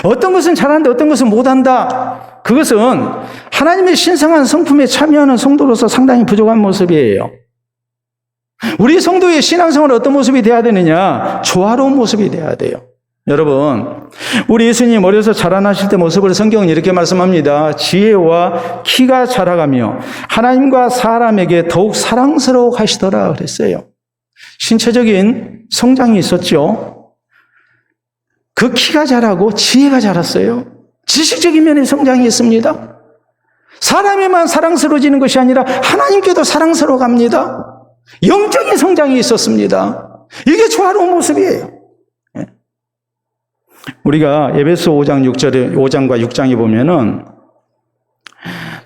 어떤 것은 잘하는데 어떤 것은 못한다. 그것은 하나님의 신성한 성품에 참여하는 성도로서 상당히 부족한 모습이에요. 우리 성도의 신앙생활은 어떤 모습이 돼야 되느냐? 조화로운 모습이 돼야 돼요. 여러분, 우리 예수님 어려서 자라나실 때 모습을 성경은 이렇게 말씀합니다. 지혜와 키가 자라가며 하나님과 사람에게 더욱 사랑스러워 하시더라 그랬어요. 신체적인 성장이 있었죠. 그 키가 자라고 지혜가 자랐어요. 지식적인 면의 성장이 있습니다. 사람에만 사랑스러워지는 것이 아니라 하나님께도 사랑스러워 갑니다. 영적인 성장이 있었습니다. 이게 조화로운 모습이에요. 우리가 에베소 5장과 6장에 보면은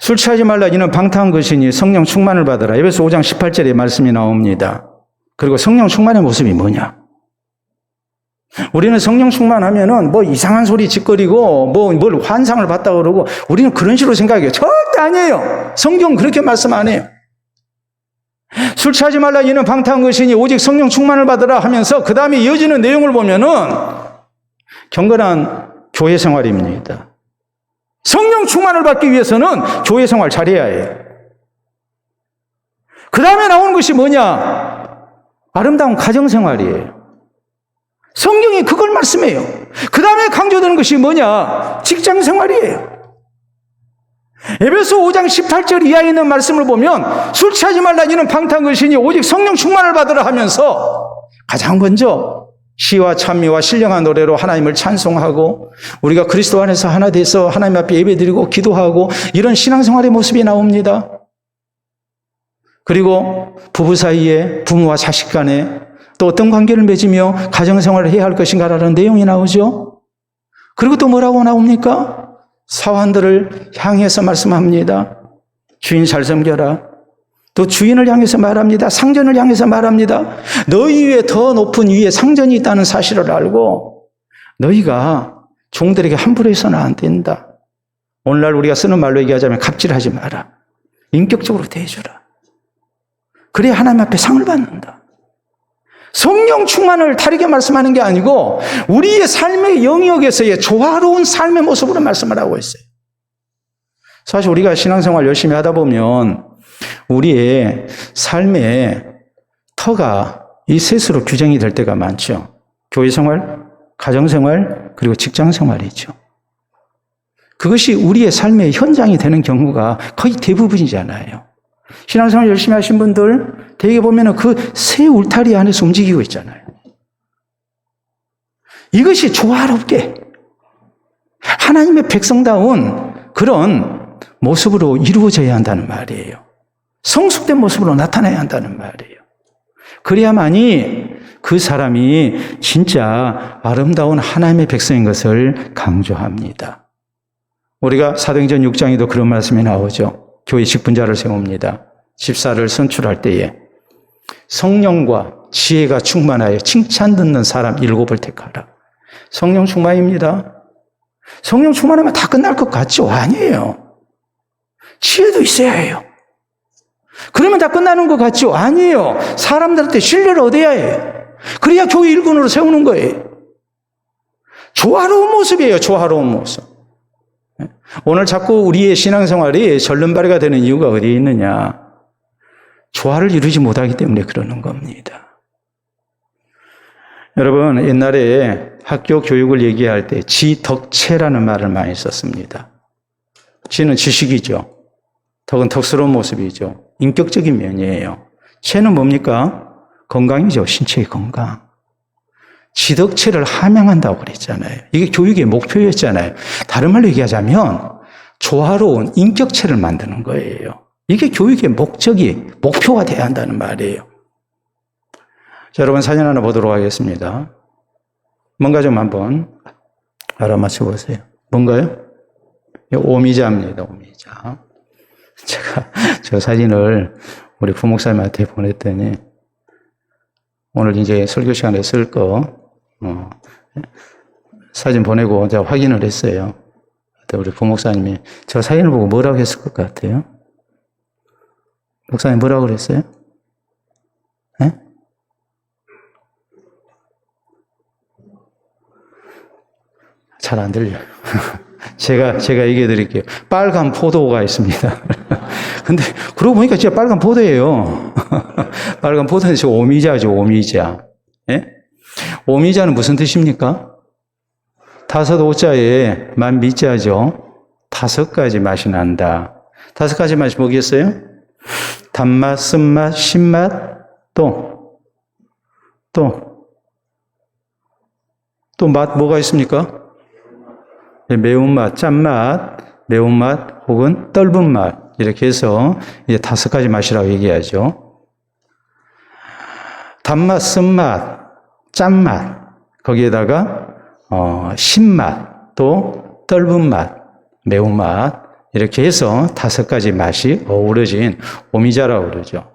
술 취하지 말라 이는 방탕한 것이니 성령 충만을 받으라. 에베소 5장 18절에 말씀이 나옵니다. 그리고 성령 충만의 모습이 뭐냐? 우리는 성령 충만하면은 뭐 이상한 소리 짓거리고 뭘 환상을 봤다 그러고 우리는 그런 식으로 생각해요. 절대 아니에요. 성경은 그렇게 말씀 안 해요. 술 취하지 말라 이는 방탕한 것이니 오직 성령 충만을 받으라 하면서 그 다음에 이어지는 내용을 보면은 경건한 교회 생활입니다. 성령 충만을 받기 위해서는 교회 생활 잘해야 해요. 그 다음에 나오는 것이 뭐냐? 아름다운 가정 생활이에요. 성경이 그걸 말씀해요. 그 다음에 강조되는 것이 뭐냐? 직장 생활이에요. 에베소 5장 18절 이하에 있는 말씀을 보면 술 취하지 말라 이는 방탕한 것이니 오직 성령 충만을 받으라 하면서 가장 먼저 시와 찬미와 신령한 노래로 하나님을 찬송하고 우리가 그리스도 안에서 하나 돼서 하나님 앞에 예배드리고 기도하고 이런 신앙생활의 모습이 나옵니다. 그리고 부부 사이에 부모와 자식 간에 또 어떤 관계를 맺으며 가정생활을 해야 할 것인가라는 내용이 나오죠. 그리고 또 뭐라고 나옵니까? 사환들을 향해서 말씀합니다. 주인 잘 섬겨라. 또 주인을 향해서 말합니다. 상전을 향해서 말합니다. 너희 위에 더 높은 위에 상전이 있다는 사실을 알고 너희가 종들에게 함부로 해서는 안 된다. 오늘날 우리가 쓰는 말로 얘기하자면 갑질하지 마라. 인격적으로 대해주라. 그래야 하나님 앞에 상을 받는다. 성령 충만을 다르게 말씀하는 게 아니고 우리의 삶의 영역에서의 조화로운 삶의 모습으로 말씀을 하고 있어요. 사실 우리가 신앙생활 열심히 하다 보면 우리의 삶의 터가 이 셋으로 규정이 될 때가 많죠. 교회생활, 가정생활, 그리고 직장생활이죠. 그것이 우리의 삶의 현장이 되는 경우가 거의 대부분이잖아요. 신앙생활 열심히 하신 분들 대개 보면 그 새 울타리 안에서 움직이고 있잖아요. 이것이 조화롭게 하나님의 백성다운 그런 모습으로 이루어져야 한다는 말이에요. 성숙된 모습으로 나타나야 한다는 말이에요. 그래야만이 그 사람이 진짜 아름다운 하나님의 백성인 것을 강조합니다. 우리가 사도행전 6장에도 그런 말씀이 나오죠. 교회 직분자를 세웁니다. 집사를 선출할 때에 성령과 지혜가 충만하여 칭찬 듣는 사람 7을 택하라. 성령 충만입니다. 성령 충만하면 다 끝날 것 같죠? 아니에요. 지혜도 있어야 해요. 그러면 다 끝나는 것 같죠? 아니에요. 사람들한테 신뢰를 얻어야 해요. 그래야 교회 일꾼으로 세우는 거예요. 조화로운 모습이에요. 조화로운 모습. 오늘 자꾸 우리의 신앙생활이 절름발이가 되는 이유가 어디에 있느냐? 조화를 이루지 못하기 때문에 그러는 겁니다. 여러분, 옛날에 학교 교육을 얘기할 때 지덕체라는 말을 많이 썼습니다. 지는 지식이죠. 덕은 덕스러운 모습이죠. 인격적인 면이에요. 체는 뭡니까? 건강이죠. 신체의 건강. 지덕체를 함양한다고 그랬잖아요. 이게 교육의 목표였잖아요. 다른 말로 얘기하자면 조화로운 인격체를 만드는 거예요. 이게 교육의 목표가 돼야 한다는 말이에요. 자, 여러분 사진 하나 보도록 하겠습니다. 뭔가 좀 한번 알아맞혀 보세요. 뭔가요? 오미자입니다. 오미자. 제가 저 사진을 우리 부목사님한테 보냈더니 오늘 이제 설교 시간에 쓸 거 사진 보내고 제가 확인을 했어요. 우리 부목사님이 저 사진을 보고 뭐라고 했을 것 같아요? 목사님 뭐라고 그랬어요? 네? 잘 안 들려요. 제가 얘기해 드릴게요. 빨간 포도가 있습니다. 근데, 그러고 보니까 진짜 빨간 포도예요. 빨간 포도는 지금 오미자죠, 오미자. 예? 오미자는 무슨 뜻입니까? 다섯 오자에 만 미자죠. 다섯 가지 맛이 난다. 다섯 가지 맛이 뭐겠어요? 단맛, 쓴맛, 신맛, 또 맛 뭐가 있습니까? 매운맛, 짠맛, 매운맛 혹은 떫은 맛 이렇게 해서 이제 다섯 가지 맛이라고 얘기하죠. 단맛, 쓴맛, 짠맛 거기에다가 신맛 또 떫은 맛, 매운맛 이렇게 해서 다섯 가지 맛이 어우러진 오미자라고 그러죠.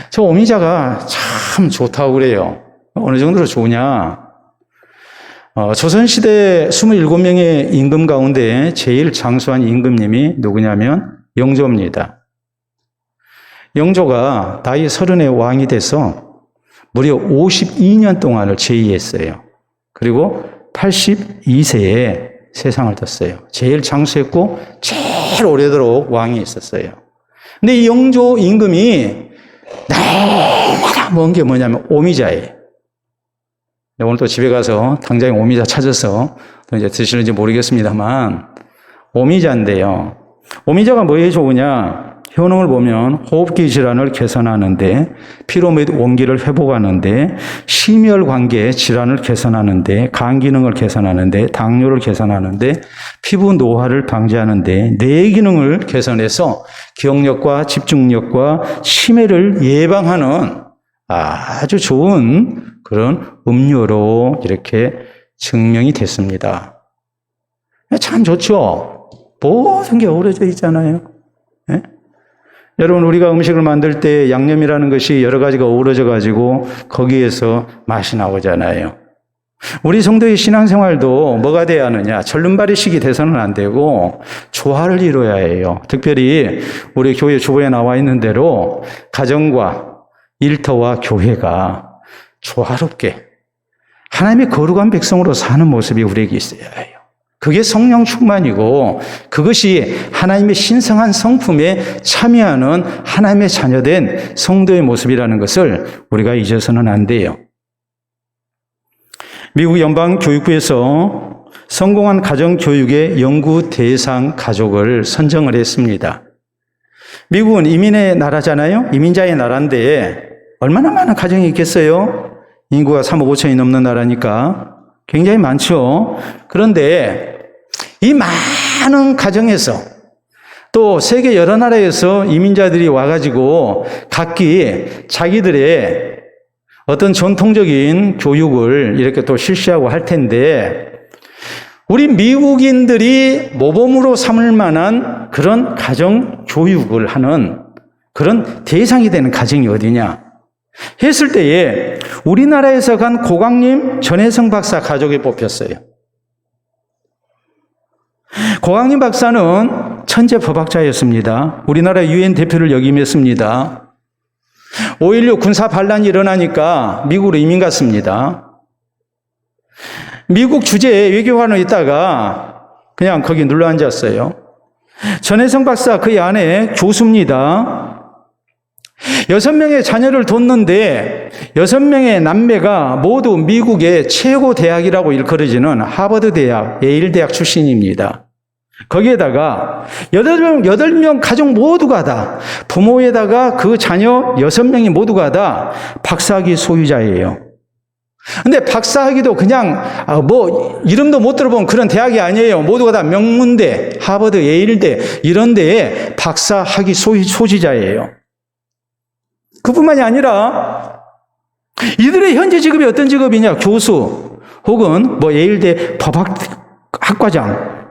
저 오미자가 참 좋다고 그래요. 어느 정도로 좋으냐? 조선시대 27명의 임금 가운데 제일 장수한 임금님이 누구냐면 영조입니다. 영조가 나이 30에 왕이 돼서 무려 52년 동안을 재위했어요. 그리고 82세에 세상을 떴어요. 제일 장수했고 제일 오래도록 왕이 있었어요. 근데 이 영조 임금이 너무나 먼 게 뭐냐면 오미자예요. 오늘 또 집에 가서 당장에 오미자 찾아서 또 이제 드시는지 모르겠습니다만 오미자인데요. 오미자가 뭐에 좋으냐? 효능을 보면 호흡기 질환을 개선하는데, 피로 및 원기를 회복하는데, 심혈관계 질환을 개선하는데, 간 기능을 개선하는데, 당뇨를 개선하는데, 피부 노화를 방지하는데, 뇌 기능을 개선해서 기억력과 집중력과 치매를 예방하는 아주 좋은 그런 음료로 이렇게 증명이 됐습니다. 참 좋죠? 모든 게 어우러져 있잖아요. 예? 여러분, 우리가 음식을 만들 때 양념이라는 것이 여러 가지가 어우러져 가지고 거기에서 맛이 나오잖아요. 우리 성도의 신앙생활도 뭐가 돼야 하느냐? 절름발이식이 돼서는 안 되고 조화를 이루어야 해요. 특별히 우리 교회 주보에 나와 있는 대로 가정과 일터와 교회가 조화롭게 하나님의 거룩한 백성으로 사는 모습이 우리에게 있어야 해요. 그게 성령 충만이고 그것이 하나님의 신성한 성품에 참여하는 하나님의 자녀된 성도의 모습이라는 것을 우리가 잊어서는 안 돼요. 미국 연방교육부에서 성공한 가정교육의 연구 대상 가족을 선정을 했습니다. 미국은 이민의 나라잖아요. 이민자의 나라인데 얼마나 많은 가정이 있겠어요? 인구가 3억 5천이 넘는 나라니까 굉장히 많죠. 그런데 이 많은 가정에서 또 세계 여러 나라에서 이민자들이 와가지고 각기 자기들의 어떤 전통적인 교육을 이렇게 또 실시하고 할 텐데 우리 미국인들이 모범으로 삼을 만한 그런 가정 교육을 하는 그런 대상이 되는 가정이 어디냐 했을 때에 우리나라에서 간 고강림 전혜성 박사 가족이 뽑혔어요. 고강림 박사는 천재 법학자였습니다. 우리나라 유엔 대표를 역임했습니다. 5.16 군사 반란이 일어나니까 미국으로 이민 갔습니다. 미국 주재에 외교관으로 있다가 그냥 거기 눌러 앉았어요. 전혜성 박사 그의 아내 교수입니다. 6명의 자녀를 뒀는데 6명의 남매가 모두 미국의 최고 대학이라고 일컬어지는 하버드 대학, 예일 대학 출신입니다. 거기에다가 8명 가족 모두가 다 부모에다가 그 자녀 6명이 모두가 다 박사학위 소유자예요. 근데 박사학위도 그냥 이름도 못 들어본 그런 대학이 아니에요. 모두가 다 명문대, 하버드, 예일대 이런 데에 박사학위 소지자예요. 그뿐만이 아니라 이들의 현재 직업이 어떤 직업이냐? 교수 혹은 예일대 법학과장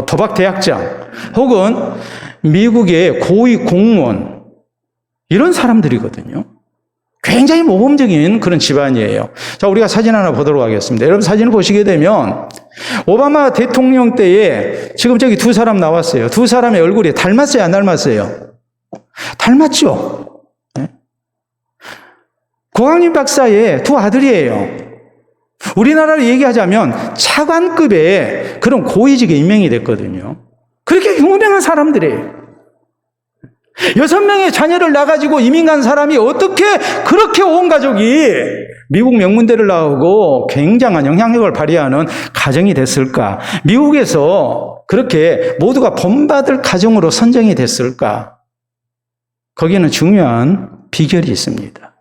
도박대학장 혹은 미국의 고위 공무원 이런 사람들이거든요. 굉장히 모범적인 그런 집안이에요. 자, 우리가 사진 하나 보도록 하겠습니다. 여러분 사진을 보시게 되면 오바마 대통령 때에 지금 저기 두 사람 나왔어요. 두 사람의 얼굴이 닮았어요, 안 닮았어요? 닮았죠? 네? 고강림 박사의 두 아들이에요. 우리나라로 얘기하자면 차관급의 그런 고위직에 임명이 됐거든요. 그렇게 유명한 사람들이에요. 6명의 자녀를 낳아가지고 이민 간 사람이 어떻게 그렇게 온 가족이 미국 명문대를 나오고 굉장한 영향력을 발휘하는 가정이 됐을까? 미국에서 그렇게 모두가 본받을 가정으로 선정이 됐을까? 거기에는 중요한 비결이 있습니다.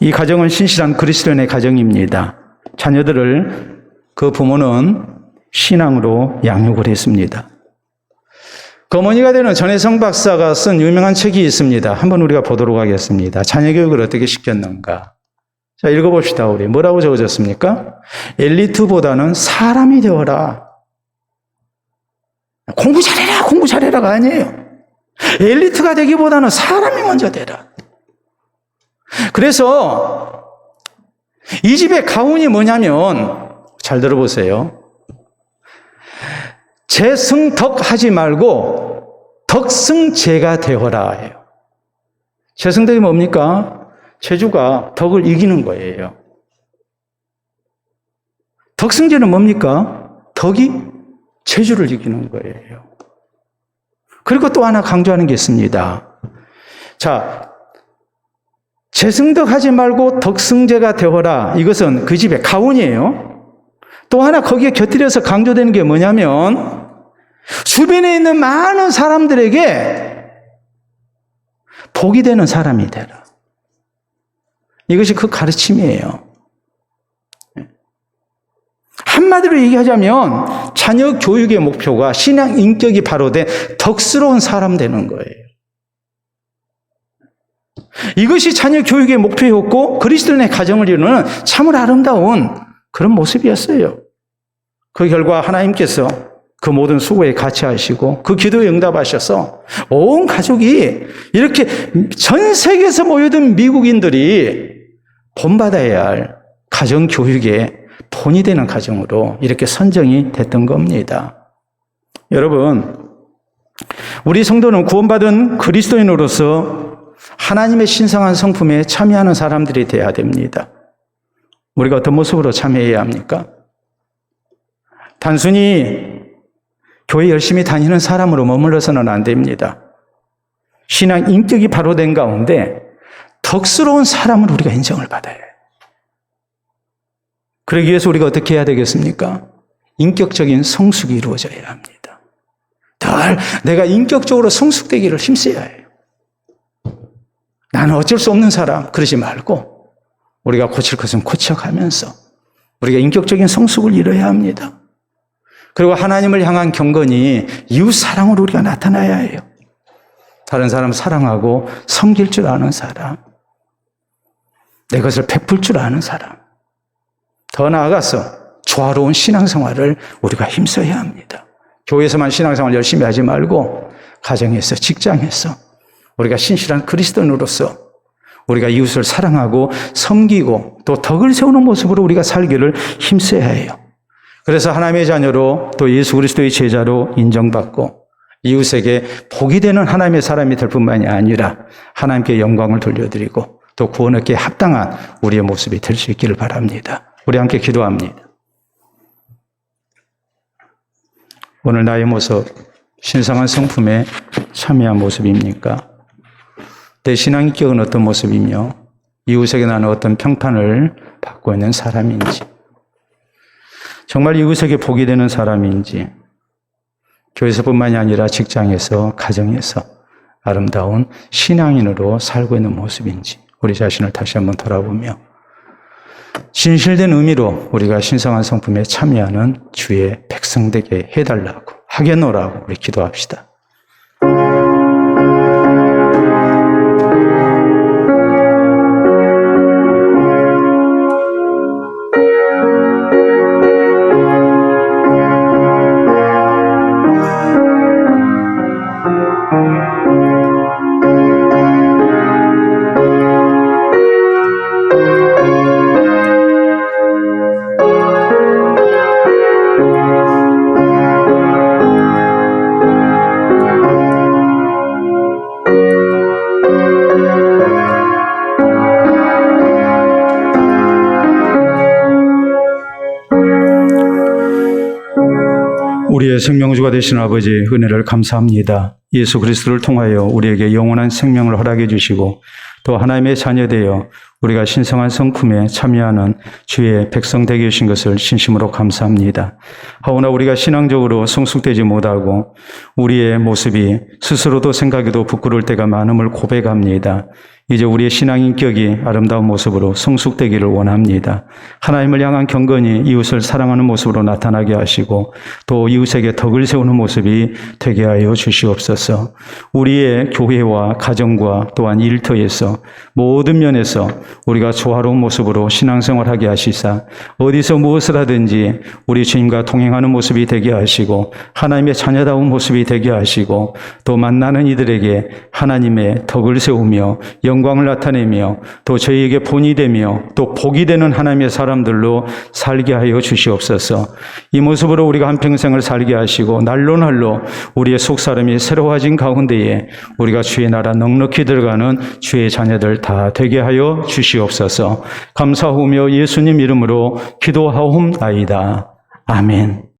이 가정은 신실한 그리스도인의 가정입니다. 자녀들을 그 부모는 신앙으로 양육을 했습니다. 그 어머니가 되는 전혜성 박사가 쓴 유명한 책이 있습니다. 한번 우리가 보도록 하겠습니다. 자녀 교육을 어떻게 시켰는가. 자, 읽어봅시다. 우리 뭐라고 적어졌습니까? 엘리트보다는 사람이 되어라. 공부 잘해라, 공부 잘해라가 아니에요. 엘리트가 되기보다는 사람이 먼저 되라. 그래서 이 집의 가훈이 뭐냐면, 잘 들어보세요. 재승덕하지 말고 덕승제가 되어라 해요. 재승덕이 뭡니까? 재주가 덕을 이기는 거예요. 덕승제는 뭡니까? 덕이 재주를 이기는 거예요. 그리고 또 하나 강조하는 게 있습니다. 자, 재승덕하지 말고 덕승제가 되어라. 이것은 그 집의 가훈이에요. 또 하나 거기에 곁들여서 강조되는 게 뭐냐면 주변에 있는 많은 사람들에게 복이 되는 사람이 되라. 이것이 그 가르침이에요. 한마디로 얘기하자면 자녀 교육의 목표가 신앙 인격이 바로 된 덕스러운 사람 되는 거예요. 이것이 자녀 교육의 목표였고 그리스도인의 가정을 이루는 참으로 아름다운 그런 모습이었어요. 그 결과 하나님께서 그 모든 수고에 같이 하시고 그 기도에 응답하셔서 온 가족이 이렇게 전 세계에서 모여든 미국인들이 본받아야 할 가정교육의 본이 되는 가정으로 이렇게 선정이 됐던 겁니다. 여러분, 우리 성도는 구원받은 그리스도인으로서 하나님의 신성한 성품에 참여하는 사람들이 되어야 됩니다. 우리가 어떤 모습으로 참여해야 합니까? 단순히 교회 열심히 다니는 사람으로 머물러서는 안 됩니다. 신앙 인격이 바로 된 가운데 덕스러운 사람을 우리가 인정을 받아야 해요. 그러기 위해서 우리가 어떻게 해야 되겠습니까? 인격적인 성숙이 이루어져야 합니다. 늘 내가 인격적으로 성숙되기를 힘써야 해요. 나는 어쩔 수 없는 사람 그러지 말고 우리가 고칠 것은 고쳐가면서 우리가 인격적인 성숙을 이뤄야 합니다. 그리고 하나님을 향한 경건이 이웃 사랑으로 우리가 나타나야 해요. 다른 사람 사랑하고 섬길 줄 아는 사람, 내 것을 베풀 줄 아는 사람, 더 나아가서 조화로운 신앙생활을 우리가 힘써야 합니다. 교회에서만 신앙생활 열심히 하지 말고 가정에서, 직장에서 우리가 신실한 그리스도인으로서 우리가 이웃을 사랑하고 섬기고 또 덕을 세우는 모습으로 우리가 살기를 힘써야 해요. 그래서 하나님의 자녀로 또 예수 그리스도의 제자로 인정받고 이웃에게 복이 되는 하나님의 사람이 될 뿐만이 아니라 하나님께 영광을 돌려드리고 또 구원 얻기에 합당한 우리의 모습이 될 수 있기를 바랍니다. 우리 함께 기도합니다. 오늘 나의 모습, 신성한 성품에 참여한 모습입니까? 내 신앙 인격은 어떤 모습이며 이웃에게 나는 어떤 평판을 받고 있는 사람인지, 정말 이웃에게 복이 되는 사람인지, 교회에서뿐만이 아니라 직장에서, 가정에서 아름다운 신앙인으로 살고 있는 모습인지 우리 자신을 다시 한번 돌아보며 진실된 의미로 우리가 신성한 성품에 참여하는 주의 백성 되게 해달라고, 하겠노라고 우리 기도합시다. 우리의 생명주가 되신 아버지 은혜를 감사합니다. 예수 그리스도를 통하여 우리에게 영원한 생명을 허락해 주시고 또 하나님의 자녀되어 우리가 신성한 성품에 참여하는 주의 백성 되게 하신 것을 진심으로 감사합니다. 하오나 우리가 신앙적으로 성숙되지 못하고 우리의 모습이 스스로도 생각해도 부끄러울 때가 많음을 고백합니다. 이제 우리의 신앙 인격이 아름다운 모습으로 성숙되기를 원합니다. 하나님을 향한 경건이 이웃을 사랑하는 모습으로 나타나게 하시고 또 이웃에게 덕을 세우는 모습이 되게 하여 주시옵소서. 우리의 교회와 가정과 또한 일터에서 모든 면에서 우리가 조화로운 모습으로 신앙생활하게 하시사 어디서 무엇을 하든지 우리 주님과 동행하는 모습이 되게 하시고 하나님의 자녀다운 모습이 되게 하시고 또 만나는 이들에게 하나님의 덕을 세우며 영광을 나타내며 또 저희에게 본이 되며 또 복이 되는 하나님의 사람들로 살게 하여 주시옵소서. 이 모습으로 우리가 한평생을 살게 하시고 날로 날로 우리의 속사람이 새로워진 가운데에 우리가 주의 나라 넉넉히 들어가는 주의 자녀들 다 되게 하여 주시옵소서. 감사하며 예수님 이름으로 기도하옵나이다. 아멘.